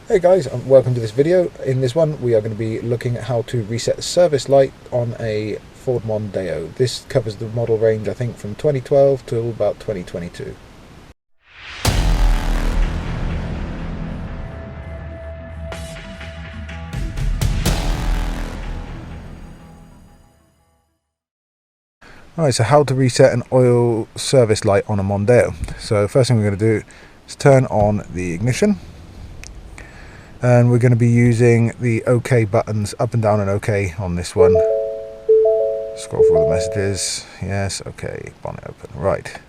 Hey guys, welcome to this video. In this one we are going to be looking at how to reset the service light on a Ford Mondeo. This covers the model range I think from 2012 to about 2022. Alright, so how to reset an oil service light on a Mondeo. So first thing we're going to do is turn on the ignition. And we're going to be using the OK buttons, up and down and OK on this one. Scroll through all the messages. Yes, OK, bonnet open. Right.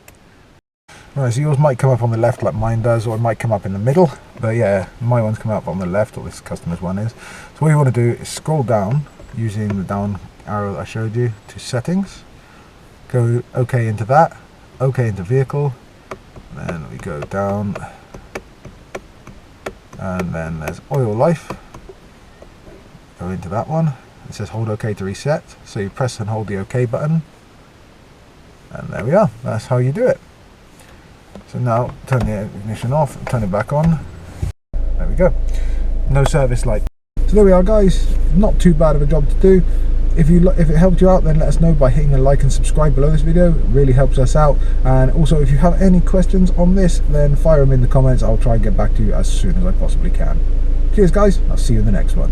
Right, so yours might come up on the left like mine does, or it might come up in the middle. But yeah, my one's come up on the left, or this customer's one is. So what you want to do is scroll down using the down arrow that I showed you to settings. Go OK into that, OK into vehicle, then we go down, and then there's oil life. Go into that one. It says hold OK to reset, so you press and hold the OK button, and there we are. That's how you do it. So now turn the ignition off and turn it back on. There we go. No service light. So there we are, guys. Not too bad of a job to do. If it helped you out, then let us know by hitting a like and subscribe below this video. It really helps us out. And also, if you have any questions on this, then fire them in the comments. I'll try and get back to you as soon as I possibly can. Cheers guys, I'll see you in the next one.